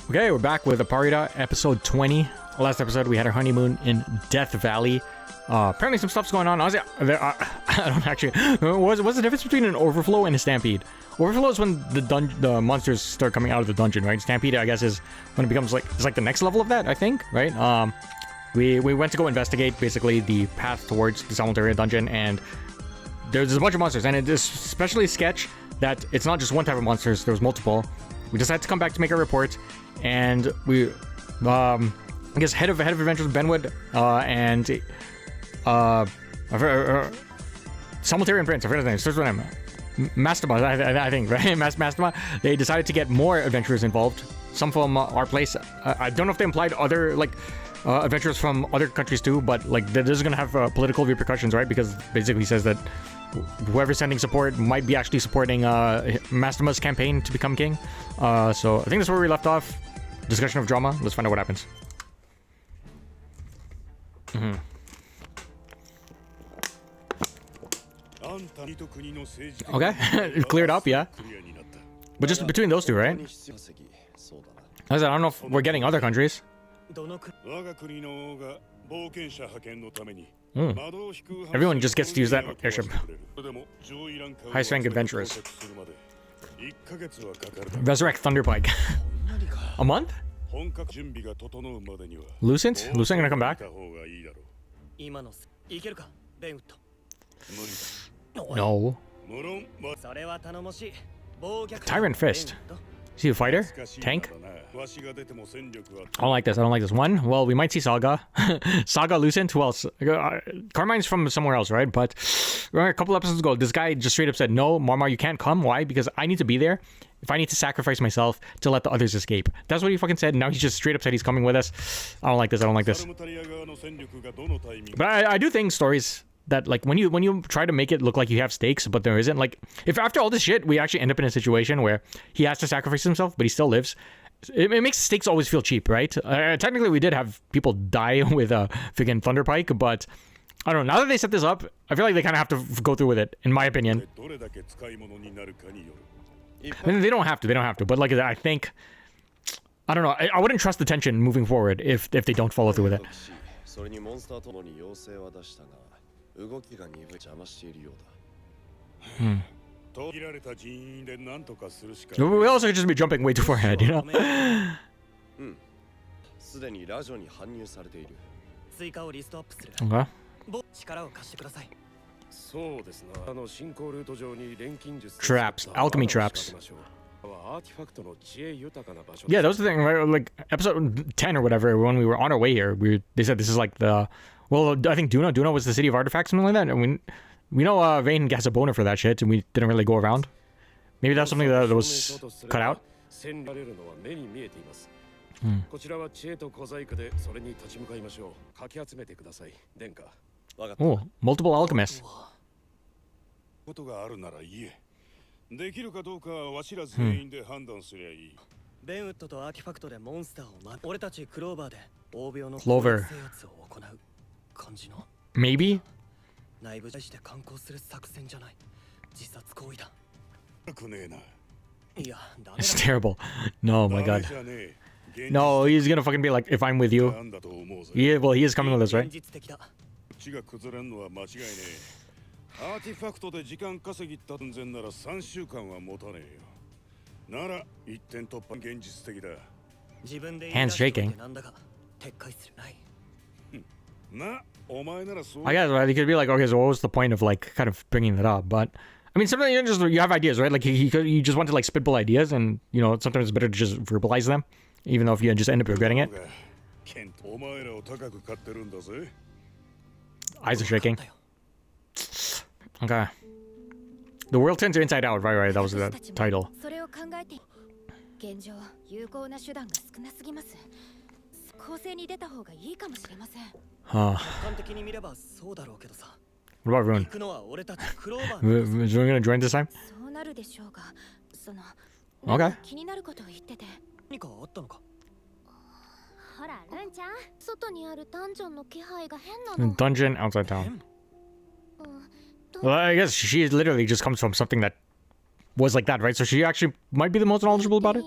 Okay, we're back with Aparida, episode 20. Last episode, we had our honeymoon in Death Valley. Apparently some stuff's going on. Honestly, I don't actually... What's the difference between an overflow and a stampede? Overflow is when the monsters start coming out of the dungeon, right? Stampede, I guess, is when it becomes like... It's like the next level of that, I think, right? We went to go investigate, basically, the path towards the Salmontaria dungeon, and there's a bunch of monsters, and it is especially sketch that it's not just one type of monsters, there was multiple. We decided to come back to make a report, and we, I guess, head of adventures Benwood, and, Salmontaria Prince, I forgot his name, starts with him. Mastema, I think, right? Mastema. They decided to get more adventurers involved. Some from our place. I don't know if they implied other, like, adventurers from other countries too, but, like, this is gonna have political repercussions, right? Because basically says that whoever's sending support might be actually supporting Mastema's campaign to become king. So I think that's where we left off. Discussion of drama. Let's find out what happens. Okay, it cleared up, yeah. But just between those two, right? I don't know if we're getting other countries. Everyone just gets to use that airship. Highest rank adventurers. Resurrect Thunderpike. A month? Lucent? Lucent gonna come back? No. Tyrant Fist. Is he a fighter? Tank? I don't like this. I don't like this. One, well, we might see Saga. Saga, Lucent, who else? Carmine's from somewhere else, right? But a couple episodes ago, this guy just straight up said, no, Marmar, you can't come. Why? Because I need to be there. If I need to sacrifice myself to let the others escape. That's what he fucking said. Now he's just straight up said he's coming with us. I don't like this. I don't like this. But I do think stories that, like, when you try to make it look like you have stakes, but there isn't, like, if after all this shit we actually end up in a situation where he has to sacrifice himself, but he still lives, it makes stakes always feel cheap, right? Technically, we did have people die with a freaking Thunderpike, but I don't know. Now that they set this up, I feel like they kind of have to go through with it, in my opinion. I mean, they don't have to, but, like, I think, I don't know, I wouldn't trust the tension moving forward if they don't follow through with it. We also could just be jumping way too far ahead, you know? Okay. Traps. Alchemy traps. Yeah, that was the thing, right? Like, episode 10 or whatever, when we were on our way here, they said this is like the... Well, I think Duna was the city of artifacts, something like that. And we know Vayne has a boner for that shit, and we didn't really go around. Maybe that's something that was cut out. Oh, multiple alchemists. Clover. Maybe? It's terrible. No, my god. No, he's gonna fucking be like, if I'm with you. Yeah, well, he is coming with us, right? Hands shaking. I guess, right? He could be like, okay, so what was the point of, like, kind of bringing that up? But I mean, sometimes you have ideas, right? Like, you just want to, like, spitball ideas, and, you know, sometimes it's better to just verbalize them, even though if you just end up regretting it. Eyes are shaking. Okay. The world turns inside out, right? That was the title. Huh. What about Rune? Is Rune gonna join this time? Okay. Dungeon outside town. Well, I guess she literally just comes from something that was like that, right? So she actually might be the most knowledgeable about it.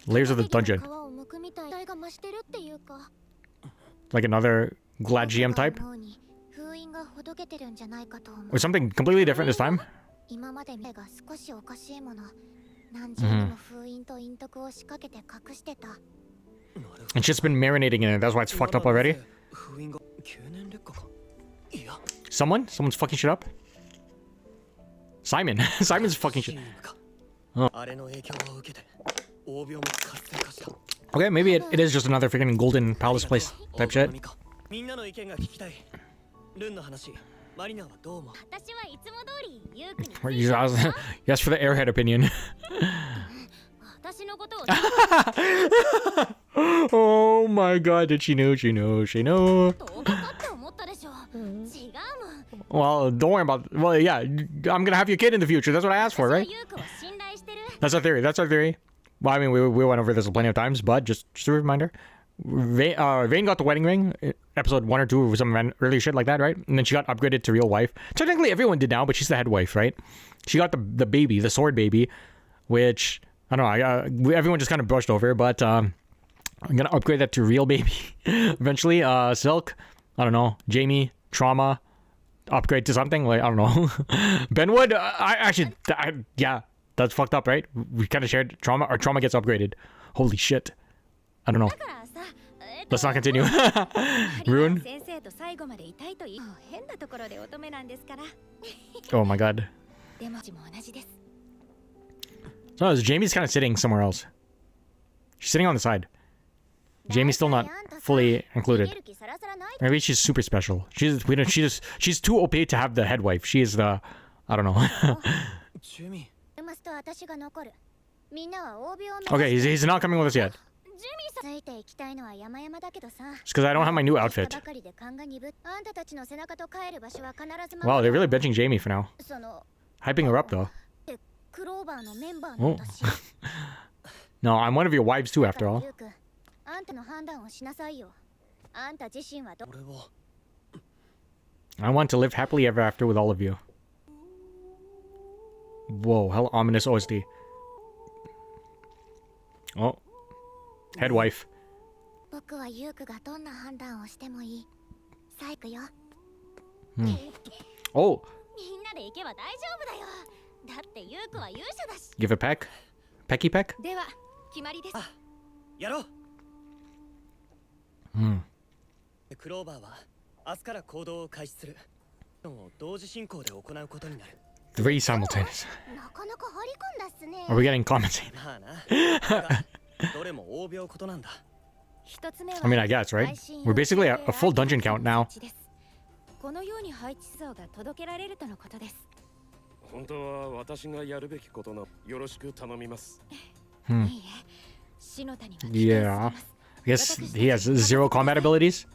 Layers of the dungeon. Like another Glad GM type? Or something completely different this time? It's just been marinating in it, that's why it's fucked up already. Someone's fucking shit up? Simon. Simon's fucking shit. Oh. Okay, maybe it is just another freaking golden palace place type shit. Yes, for the airhead opinion. Oh my god, did she know? Well, don't worry about. Well, yeah, I'm gonna have your kid in the future. That's what I asked for, right? That's our theory. Well, I mean, we went over this plenty of times, but just a reminder. Vayne got the wedding ring, episode 1 or 2 or some early shit like that, right? And then she got upgraded to real wife. Technically, everyone did now, but she's the head wife, right? She got the baby, the sword baby, which I don't know. Everyone just kind of brushed over, but I'm gonna upgrade that to real baby eventually. Silk, I don't know. Jamie, Trauma, upgrade to something like I don't know. Benwood, yeah, that's fucked up, right? We kind of shared Trauma, or Trauma gets upgraded. Holy shit. I don't know. Let's not continue. Rune. Oh my god. So Jamie's kind of sitting somewhere else. She's sitting on the side. Jamie's still not fully included. Maybe she's super special. She's too OP to have the head wife. She is the, I don't know. Okay, he's not coming with us yet. It's because I don't have my new outfit. Wow, they're really benching Jamie for now. Hyping her up though. Oh. No, I'm one of your wives too, after all. I want to live happily ever after with all of you. Whoa, hell ominous OSD. Oh. Head wife. Oh. Give a peck. Pecky peck? Three simultaneous. Are we getting compensated? I mean, I guess, right? We're basically a full dungeon count now. Yeah. I guess he has 0 combat abilities.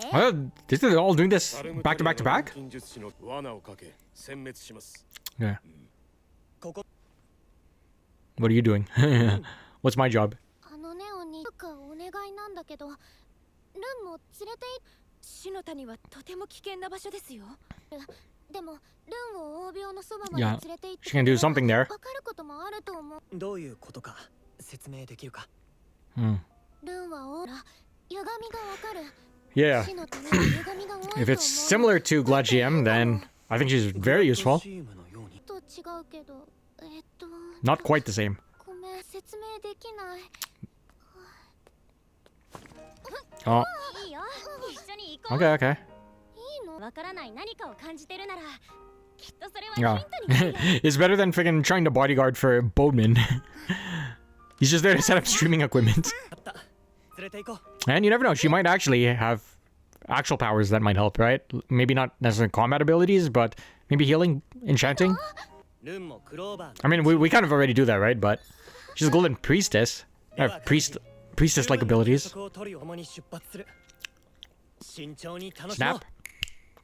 Okay. They're all doing this back to back? Yeah. What are you doing? What's my job? Yeah, she can do something there. Yeah. If it's similar to Glad GM, then I think she's very useful. Not quite the same. Oh. Okay. Yeah. It's better than freaking trying to bodyguard for Bodeman. He's just there to set up streaming equipment. And you never know, she might actually have actual powers that might help, right? Maybe not necessarily combat abilities, but maybe healing, enchanting. I mean, we kind of already do that, right? But She's a golden priestess. Priestess-like abilities. Snap.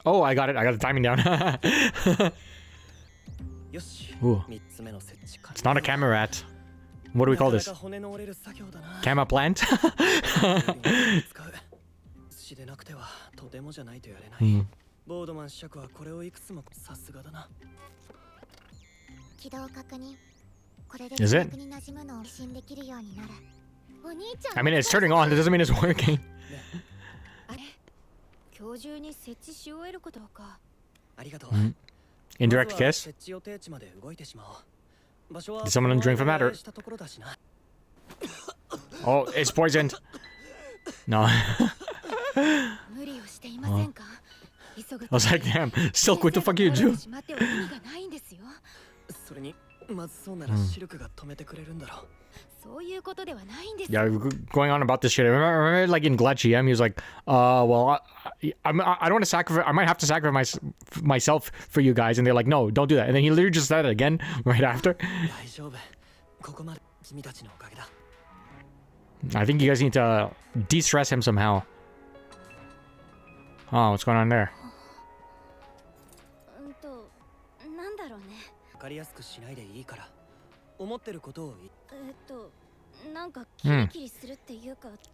Oh, I got it. I got the timing down. Ooh. It's not a camera rat. What do we call this? Camera plant? Is it? I mean, it's turning on. That doesn't mean it's working. Indirect kiss? Did someone drink from that or? Oh, it's poisoned. No. I was like, damn, Silk, what the fuck you do? Yeah, going on about this shit. I remember like in Glad GM, he was like, well, I don't want to sacrifice. I might have to sacrifice myself for you guys, and they're like, no, don't do that. And then he literally just said it again right after. I think you guys need to de-stress him somehow. Oh, what's going on there?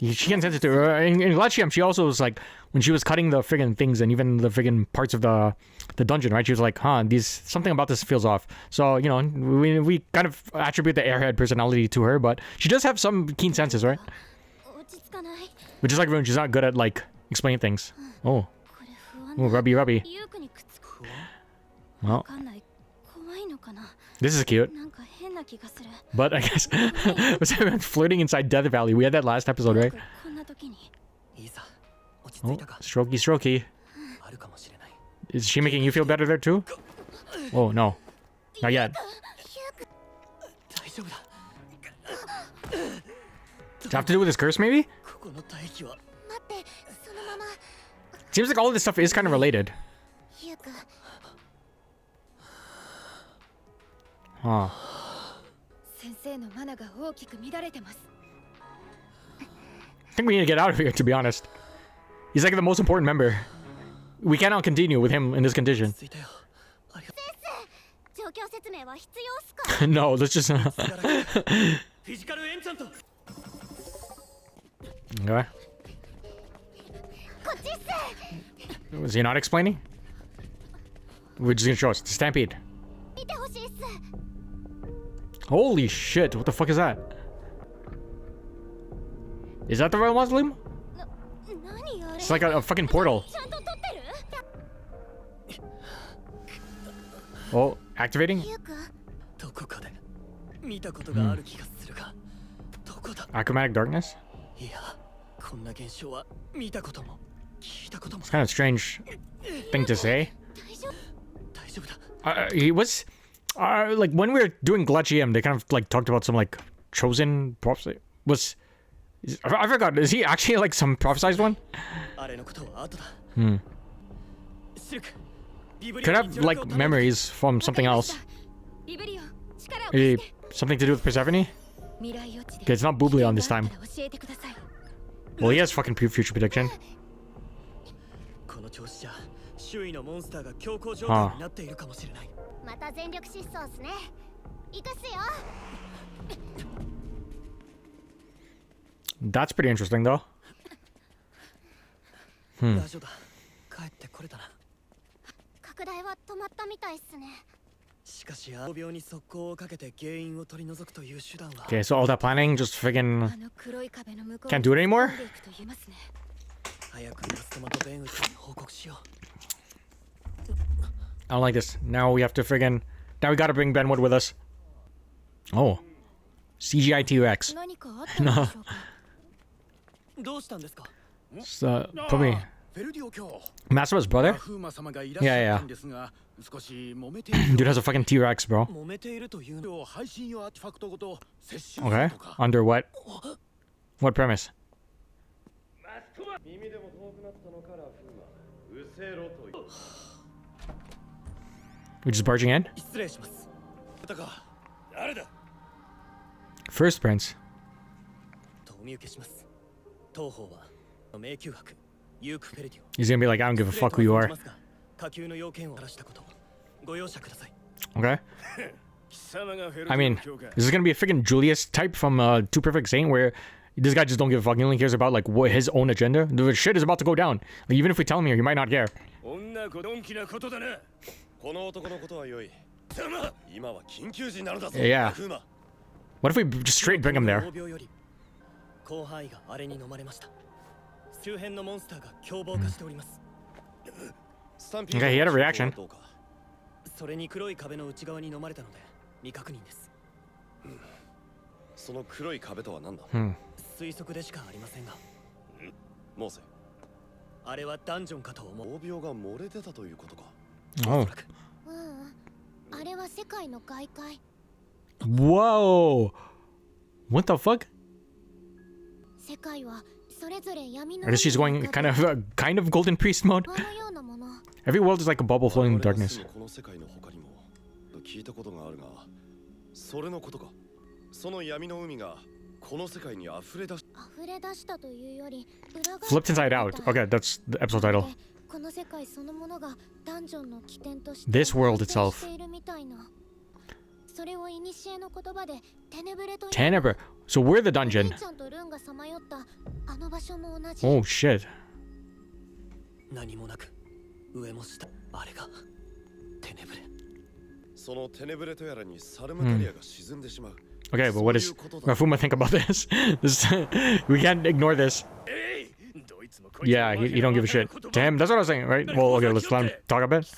She can sense it too. In Glacium, she also was like, when she was cutting the friggin' things and even the friggin' parts of the dungeon, right? She was like, huh, something about this feels off. So, you know, we kind of attribute the airhead personality to her, but she does have some keen senses, right? Which is like when she's not good at like explaining things. Oh, rubby. Well, this is cute. But I guess was everyone flirting inside Death Valley? We had that last episode, right? Oh, strokey. Is she making you feel better there too? Oh no, not yet. Does it have to do with his curse, maybe? Seems like all of this stuff is kind of related. Huh. I think we need to get out of here, to be honest. He's like the most important member. We cannot continue with him in this condition. No, let's just... Okay. Was he not explaining? We're just gonna show us. Stampede. Holy shit, what the fuck is that? Is that the Royal Mausoleum? It's like a fucking portal. Oh, activating? Achromatic darkness? It's kind of a strange thing to say. He was... like when we were doing Glad GM, they kind of like talked about some like chosen prophecy. I forgot. Is he actually like some prophesized one? Could have like memories from something else. Maybe something to do with Persephone? Okay, it's not Bubbly on this time. Well, he has fucking future prediction. Huh. That's pretty interesting, though. Okay, so all that planning just friggin' can't do it anymore? I don't like this. Now we have to friggin'... Now we gotta bring Benwood with us. Oh. CGI T-Rex. No. It's, probably... Masaba's brother? Yeah. Dude has a fucking T-Rex, bro. Okay. Under what? What premise? We're just barging in? First prince. He's gonna be like, I don't give a fuck who you are. Okay. I mean, this is gonna be a freaking Julius type from Two Perfect Saint, where this guy just don't give a fuck. He only cares about like what his own agenda. The shit is about to go down. Like, even if we tell him here, he might not care. Yeah. What if we just straight bring him there? Okay, he had a reaction. Oh. Whoa! What the fuck? I guess she's going kind of golden priest mode. Every world is like a bubble floating in the darkness. Flipped inside out. Okay, that's the episode title. This world itself. Tenebre. So we're the dungeon. Oh shit. Okay, but what does Rafuma think about this? We can't ignore this. Yeah, he don't give a shit. To him, that's what I was saying, right? Well, okay, let's let him talk a bit.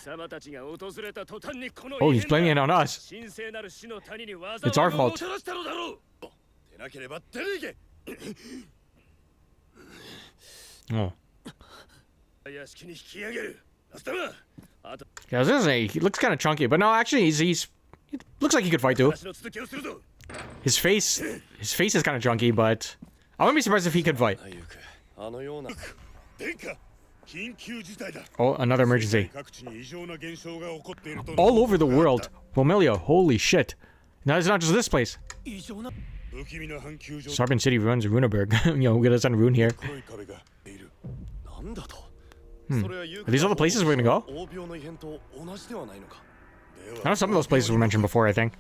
Oh, he's blaming it on us. It's our fault. Oh. Yeah, I was gonna say, he looks kind of chunky, but no, actually, he looks like he could fight too. His face is kind of chunky, but I wouldn't be surprised if he could fight. Oh, another emergency. All over the world. Romelia, holy shit. Now it's not just this place. Sarbin City runs Runeberg. We gotta send Rune here. Are these all the places we're gonna go? I know some of those places were mentioned before, I think.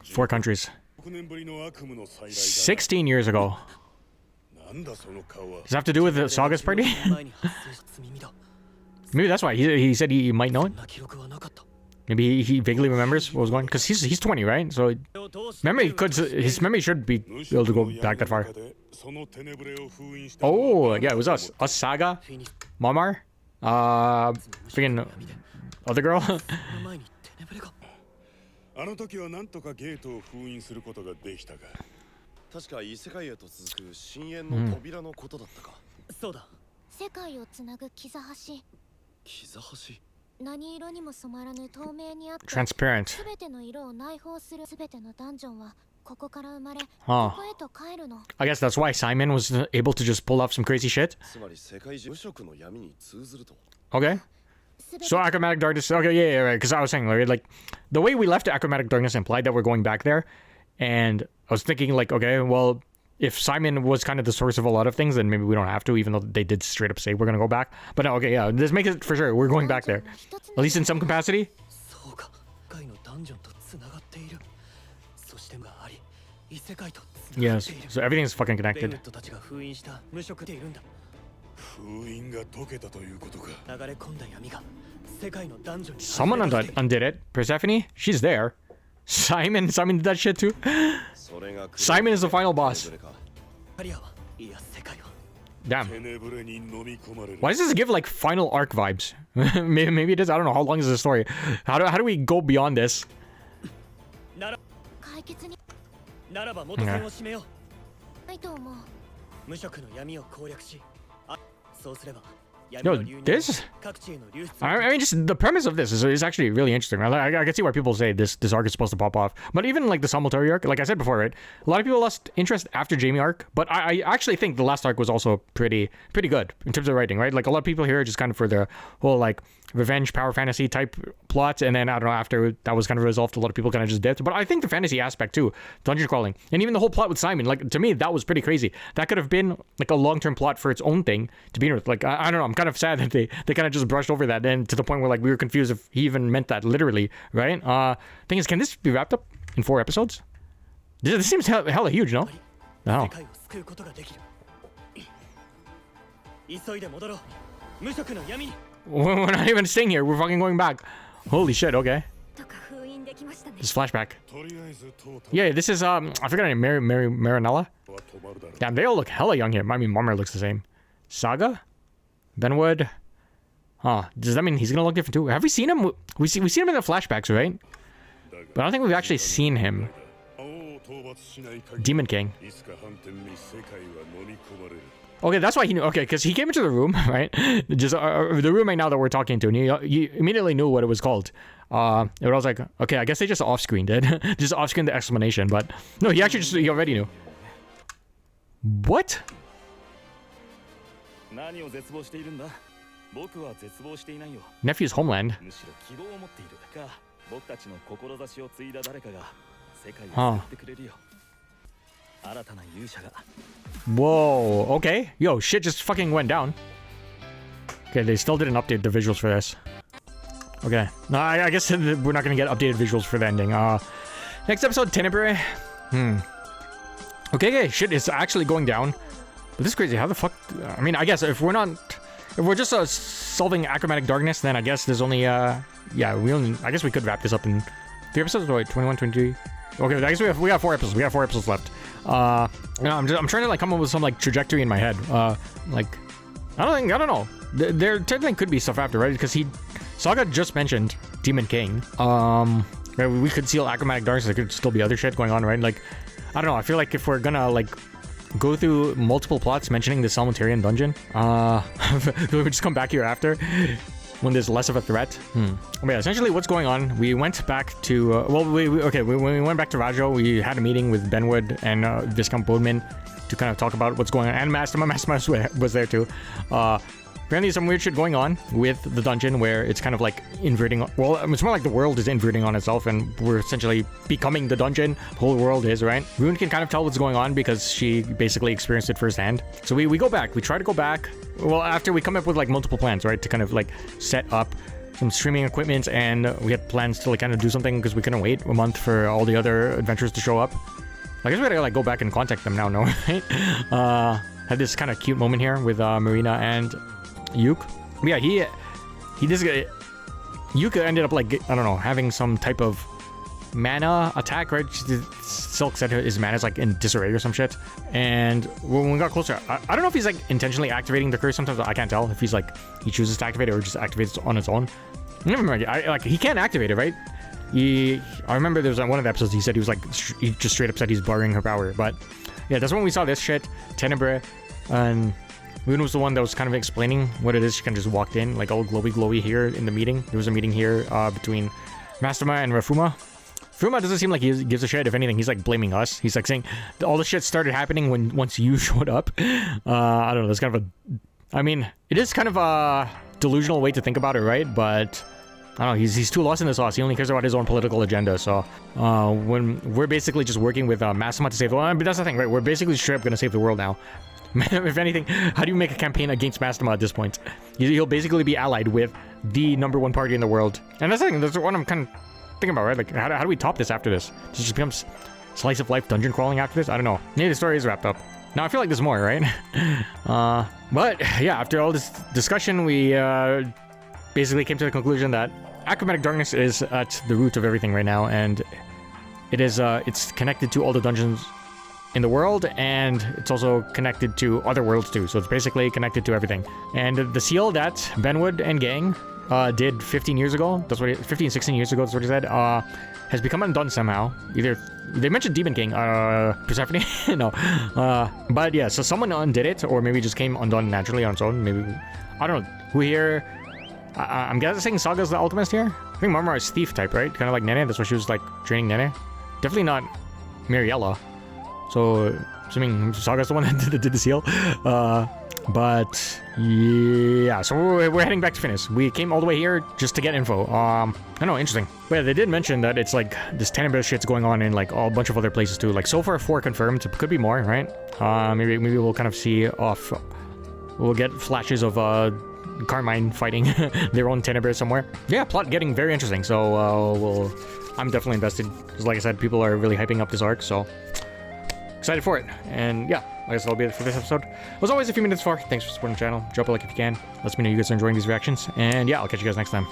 4 countries. 16 years ago. Does it have to do with the Saga's party? Maybe that's why he said he might know it. Maybe he vaguely remembers what was going on. Because he's 20, right? So his memory should be able to go back that far. Oh, yeah, it was us. Us, Saga, Mamar, freaking other girl. Transparent. Huh. I guess that's why Simon was able to just pull off some crazy shit. Okay. So Achromatic Darkness. Okay, yeah, right. Because I was saying, like, the way we left Achromatic Darkness implied that we're going back there, and I was thinking, like, okay, well, if Simon was kind of the source of a lot of things, then maybe we don't have to, even though they did straight up say we're gonna go back. But no, okay, yeah, this makes it for sure we're going back there, at least in some capacity. Yes, so everything's fucking connected. Someone undid it. Persephone? She's there. Simon did that shit too. Simon is the final boss. Damn. Why does this give like final arc vibes? maybe it is. I don't know. How long is the story? How do we go beyond this? Yo, this... I mean, just the premise of this is actually really interesting. I can see why people say this arc is supposed to pop off. But even like the Samotori arc, like I said before, right? A lot of people lost interest after Jamie arc, but I actually think the last arc was also pretty good in terms of writing, right? Like a lot of people here are just kind of for the whole like revenge power fantasy type plot, and then I don't know, after that was kind of resolved, a lot of people kind of just dipped. But I think the fantasy aspect too, dungeon crawling, and even the whole plot with Simon, like to me that was pretty crazy. That could have been like a long-term plot for its own thing to begin with. Like I don't know, I'm kind of sad that they kind of just brushed over that, and to the point where like we were confused if he even meant that literally, right? Thing is, can this be wrapped up in 4 episodes? This seems hella huge, no? No. We're not even staying here. We're fucking going back. Holy shit, okay. This flashback. Yeah, this is, I forgot her name, Marinella? Damn, they all look hella young here. I mean, Mamer looks the same. Saga? Benwood? Huh. Does that mean he's gonna look different too? Have we seen him? We seen him in the flashbacks, right? But I don't think we've actually seen him. Demon King. Okay, that's why he knew. Okay, because he came into the room, right? Just the room right now that we're talking to, and he immediately knew what it was called. I was like, okay, I guess they just off-screened it. Just off-screened the explanation, but no, he already knew. What? Nephew's homeland. Huh. Whoa, okay. Yo, shit just fucking went down. Okay, they still didn't update the visuals for this. Okay. No, I guess we're not gonna get updated visuals for the ending. Next episode, Tenebrae. Okay, shit is actually going down. But this is crazy. How the fuck... I mean, I guess if we're just solving achromatic darkness, then I guess there's only, yeah, I guess we could wrap this up in 3 episodes, or 21, 23... Okay, I guess we have 4 episodes. We have 4 episodes left. You know, I'm trying to like come up with some like trajectory in my head. Like, I don't know. There technically could be stuff after, right? Because Saga just mentioned Demon King. We could seal achromatic darkness. There could still be other shit going on, right? Like, I don't know. I feel like if we're gonna like go through multiple plots mentioning the Salmatarian dungeon, we just come back here after when there's less of a threat. But yeah, essentially what's going on, we went back to when we went back to Rajo, we had a meeting with Benwood and Viscount Bodman to kind of talk about what's going on, and Mastema was there too. Apparently some weird shit going on with the dungeon where it's kind of like inverting. Well, it's more like the world is inverting on itself and we're essentially becoming the dungeon. The whole world is, right? Rune can kind of tell what's going on because she basically experienced it firsthand. So we go back. We try to go back. Well, after we come up with like multiple plans, right? To kind of like set up some streaming equipment, and we had plans to like kind of do something because we couldn't wait a month for all the other adventurers to show up. I guess we gotta like go back and contact them now, no? Right? Had this kind of cute moment here with Marina and Yuke. Yeah, Yuke ended up like, I don't know, having some type of mana attack, right? Silk said his mana is like in disarray or some shit. And when we got closer, I don't know if he's like intentionally activating the curse. Sometimes I can't tell if he's like, he chooses to activate it or just activates it on its own. Never mind. Like he can't activate it, right? I remember there was one of the episodes he said he was like, he just straight up said he's borrowing her power. But yeah, that's when we saw this shit, Tenebrae, and Moon was the one that was kind of explaining what it is. She kind of just walked in, like all glowy here in the meeting. There was a meeting here between Mastema and Rafuma. Fuma doesn't seem like he gives a shit. If anything, he's like blaming us. He's like saying all the shit started happening once you showed up. I don't know. That's kind of I mean, it is kind of a delusional way to think about it, right? But I don't know. He's too lost in the sauce. He only cares about his own political agenda. So when we're basically just working with Mastema to save the world, but that's the thing, right? We're basically straight up gonna save the world now. If anything, how do you make a campaign against Mastema at this point? He'll basically be allied with the #1 party in the world. And that's the thing, that's what I'm kind of thinking about, right? Like, how do we top this after this? It just becomes slice of life dungeon crawling after this? I don't know. Maybe the story is wrapped up. Now, I feel like there's more, right? But, yeah, after all this discussion, we basically came to the conclusion that achromatic darkness is at the root of everything right now, and it is, it's connected to all the dungeons in the world, and it's also connected to other worlds too, so it's basically connected to everything. And the seal that Benwood and gang did 15 years ago, 15, 16 years ago, that's what he said, has become undone somehow. Either they mentioned Demon King, Persephone, no, but yeah. So someone undid it, or maybe it just came undone naturally on its own. Maybe I don't know. Who here? I'm guessing Saga's the alchemist here. I think Marmara is thief type, right? Kind of like Nene. That's why she was like training Nene. Definitely not Miriella. So assuming Saga's the one that did the seal. But yeah, so we're heading back to Finis. We came all the way here just to get info. I don't know, interesting. But yeah, they did mention that it's like this Tenebris shit's going on in like a bunch of other places too. Like so far 4 confirmed, could be more, right? Maybe we'll kind of see off. We'll get flashes of Carmine fighting their own Tenebris somewhere. Yeah, plot getting very interesting. So I'm definitely invested. Because like I said, people are really hyping up this arc, so excited for it. And yeah, I guess that'll be it for this episode. As always, if you made it this far, thanks for supporting the channel. Drop a like if you can. Let me know you guys are enjoying these reactions. And yeah, I'll catch you guys next time.